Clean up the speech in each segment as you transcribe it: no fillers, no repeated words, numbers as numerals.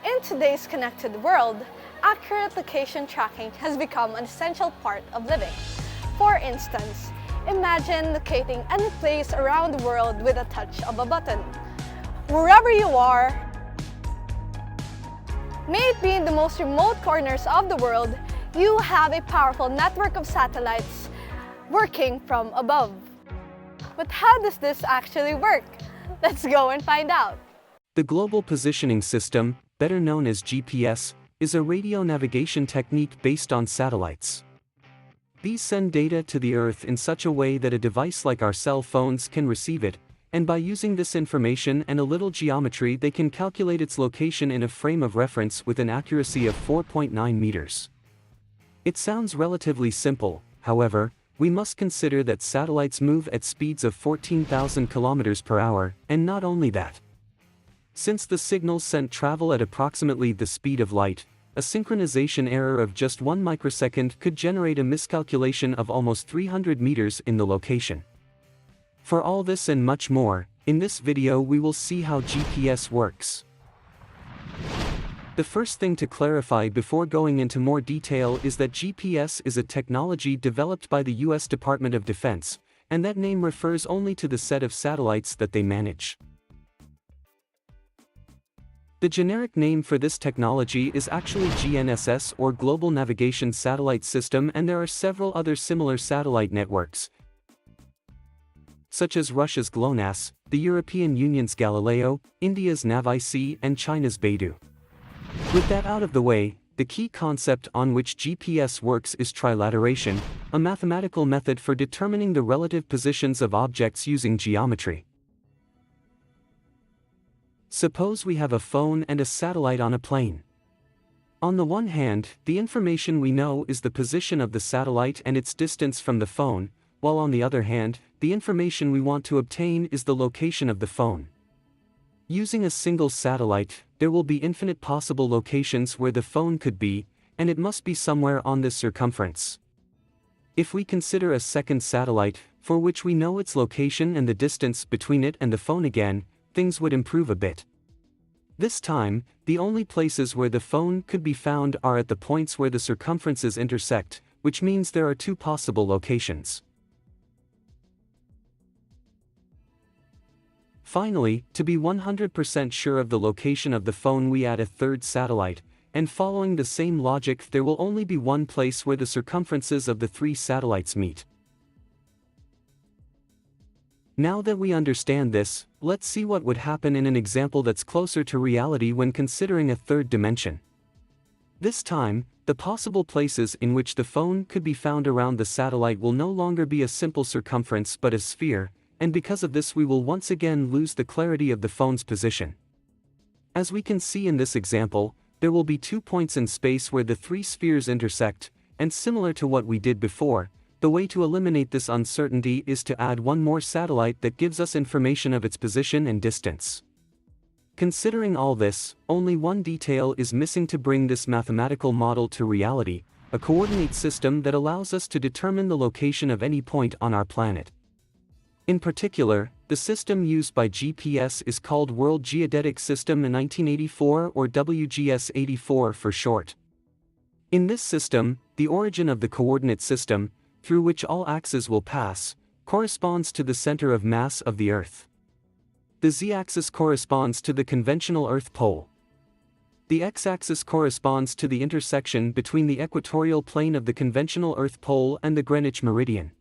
In today's connected world, accurate location tracking has become an essential part of living. For instance, imagine locating any place around the world with a touch of a button. Wherever you are, may it be in the most remote corners of the world, you have a powerful network of satellites working from above. But how does this actually work? Let's go and find out. The Global Positioning System, better known as GPS, is a radio navigation technique based on satellites. These send data to the Earth in such a way that a device like our cell phones can receive it, and by using this information and a little geometry they can calculate its location in a frame of reference with an accuracy of 4.9 meters. It sounds relatively simple, however, we must consider that satellites move at speeds of 14,000 kilometers per hour, and not only that. Since the signals sent travel at approximately the speed of light, a synchronization error of just 1 microsecond could generate a miscalculation of almost 300 meters in the location. For all this and much more, in this video we will see how GPS works. The first thing to clarify before going into more detail is that GPS is a technology developed by the US Department of Defense, and that name refers only to the set of satellites that they manage. The generic name for this technology is actually GNSS or Global Navigation Satellite System, and there are several other similar satellite networks, such as Russia's GLONASS, the European Union's Galileo, India's NavIC, and China's Beidou. With that out of the way, the key concept on which GPS works is trilateration, a mathematical method for determining the relative positions of objects using geometry. Suppose we have a phone and a satellite on a plane. On the one hand, the information we know is the position of the satellite and its distance from the phone, while on the other hand, the information we want to obtain is the location of the phone. Using a single satellite, there will be infinite possible locations where the phone could be, and it must be somewhere on this circumference. If we consider a second satellite, for which we know its location and the distance between it and the phone again, things would improve a bit. This time, the only places where the phone could be found are at the points where the circumferences intersect, which means there are two possible locations. Finally, to be 100% sure of the location of the phone, we add a third satellite, and following the same logic, there will only be one place where the circumferences of the three satellites meet. Now that we understand this, let's see what would happen in an example that's closer to reality when considering a third dimension. This time, the possible places in which the phone could be found around the satellite will no longer be a simple circumference but a sphere, and because of this we will once again lose the clarity of the phone's position. As we can see in this example, there will be 2 points in space where the three spheres intersect, and similar to what we did before, the way to eliminate this uncertainty is to add one more satellite that gives us information of its position and distance. Considering all this, only one detail is missing to bring this mathematical model to reality: a coordinate system that allows us to determine the location of any point on our planet. In particular, the system used by GPS is called World Geodetic System in 1984, or WGS-84 for short. In this system, the origin of the coordinate system, through which all axes will pass, corresponds to the center of mass of the Earth. The z-axis corresponds to the conventional Earth pole. The x-axis corresponds to the intersection between the equatorial plane of the conventional Earth pole and the Greenwich meridian.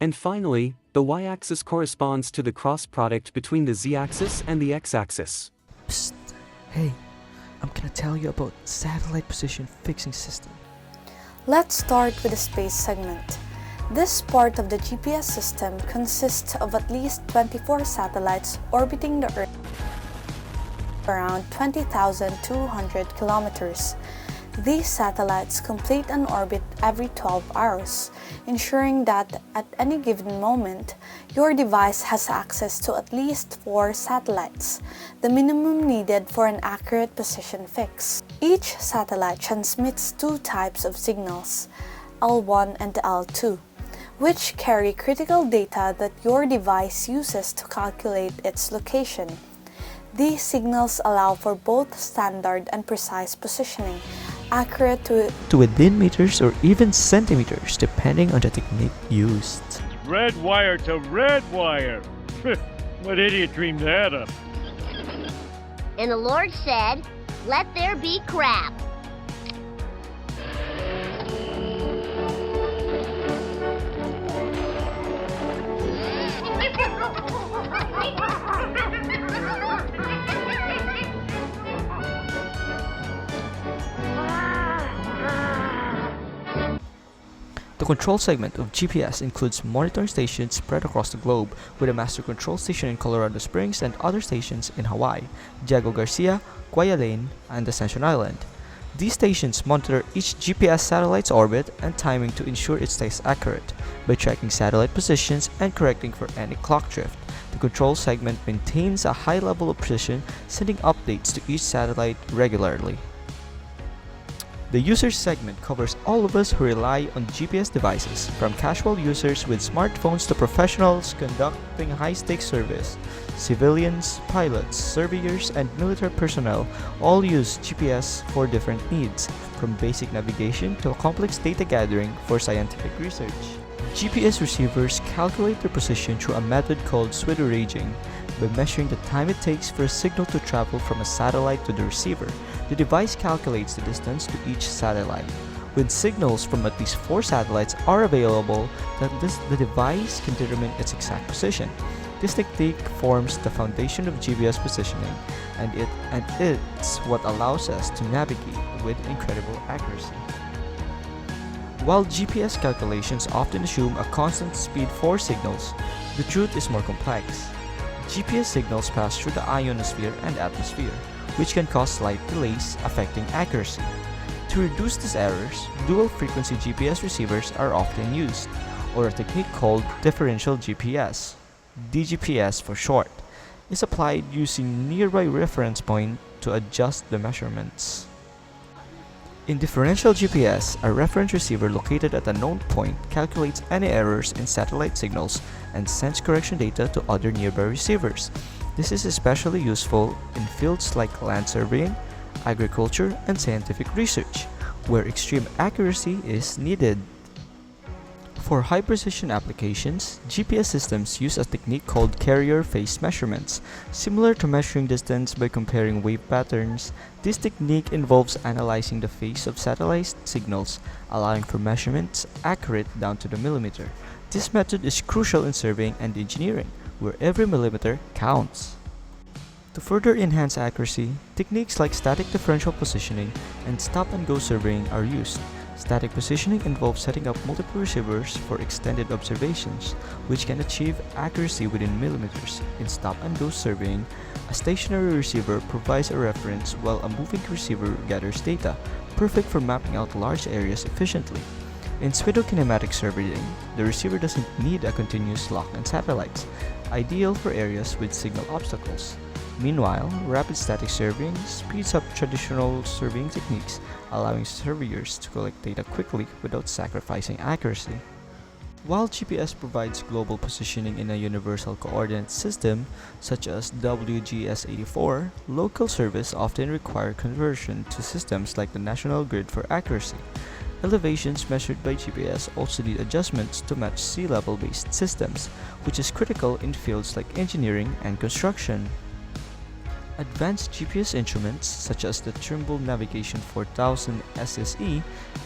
And finally, the y-axis corresponds to the cross product between the z-axis and the x-axis. Psst. Hey, I'm gonna tell you about satellite position fixing system. Let's start with the space segment. This part of the GPS system consists of at least 24 satellites orbiting the Earth around 20,200 kilometers. These satellites complete an orbit every 12 hours, ensuring that at any given moment, your device has access to at least 4 satellites, the minimum needed for an accurate position fix. Each satellite transmits 2 types of signals, L1 and L2, which carry critical data that your device uses to calculate its location. These signals allow for both standard and precise positioning, accurate to within meters or even centimeters depending on the technique used. Red wire to red wire. What idiot dreamed that up? And the Lord said, "Let there be crap." The control segment of GPS includes monitoring stations spread across the globe, with a master control station in Colorado Springs and other stations in Hawaii, Diego Garcia, Guayaquil, and Ascension Island. These stations monitor each GPS satellite's orbit and timing to ensure it stays accurate, by tracking satellite positions and correcting for any clock drift. The control segment maintains a high level of precision, sending updates to each satellite regularly. The user segment covers all of us who rely on GPS devices, from casual users with smartphones to professionals conducting high-stakes service. Civilians, pilots, surveyors, and military personnel all use GPS for different needs, from basic navigation to complex data gathering for scientific research. GPS receivers calculate their position through a method called pseudo-ranging. By measuring the time it takes for a signal to travel from a satellite to the receiver, the device calculates the distance to each satellite. When signals from at least 4 satellites are available, the device can determine its exact position. This technique forms the foundation of GPS positioning, and it's what allows us to navigate with incredible accuracy. While GPS calculations often assume a constant speed for signals, the truth is more complex. GPS signals pass through the ionosphere and atmosphere, which can cause slight delays affecting accuracy. To reduce these errors, dual-frequency GPS receivers are often used, or a technique called differential GPS, DGPS for short, is applied using nearby reference point to adjust the measurements. In differential GPS, a reference receiver located at a known point calculates any errors in satellite signals and sends correction data to other nearby receivers. This is especially useful in fields like land surveying, agriculture, and scientific research, where extreme accuracy is needed. For high-precision applications, GPS systems use a technique called carrier phase measurements. Similar to measuring distance by comparing wave patterns, this technique involves analyzing the phase of satellite signals, allowing for measurements accurate down to the millimeter. This method is crucial in surveying and engineering, where every millimeter counts. To further enhance accuracy, techniques like static differential positioning and stop-and-go surveying are used. Static positioning involves setting up multiple receivers for extended observations, which can achieve accuracy within millimeters. In stop-and-go surveying, a stationary receiver provides a reference while a moving receiver gathers data, perfect for mapping out large areas efficiently. In pseudo-kinematic surveying, the receiver doesn't need a continuous lock on satellites, ideal for areas with signal obstacles. Meanwhile, rapid static surveying speeds up traditional surveying techniques, allowing surveyors to collect data quickly without sacrificing accuracy. While GPS provides global positioning in a universal coordinate system, such as WGS84, local service often require conversion to systems like the national grid for accuracy. Elevations measured by GPS also need adjustments to match sea level based systems, which is critical in fields like engineering and construction. Advanced GPS instruments such as the Trimble Navigation 4000 SSE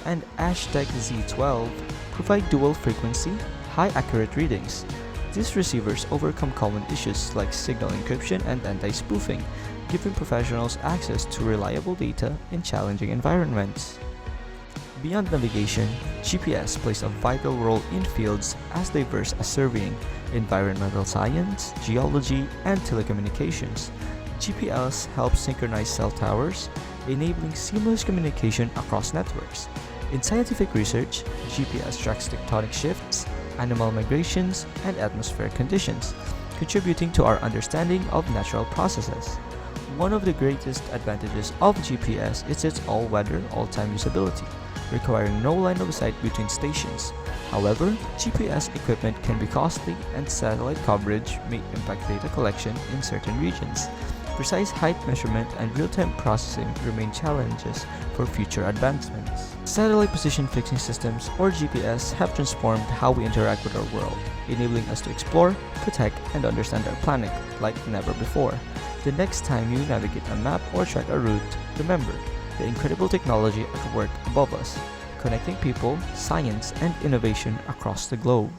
and Ashtec Z12 provide dual frequency, high accurate readings. These receivers overcome common issues like signal encryption and anti-spoofing, giving professionals access to reliable data in challenging environments. Beyond navigation, GPS plays a vital role in fields as diverse as surveying, environmental science, geology, and telecommunications. GPS helps synchronize cell towers, enabling seamless communication across networks. In scientific research, GPS tracks tectonic shifts, animal migrations, and atmospheric conditions, contributing to our understanding of natural processes. One of the greatest advantages of GPS is its all-weather, all-time usability, requiring no line of sight between stations. However, GPS equipment can be costly and satellite coverage may impact data collection in certain regions. precise height measurement and real-time processing remain challenges for future advancements. Satellite position fixing systems, or GPS, have transformed how we interact with our world, enabling us to explore, protect, and understand our planet like never before. The next time you navigate a map or track a route, remember the incredible technology at work above us, connecting people, science, and innovation across the globe.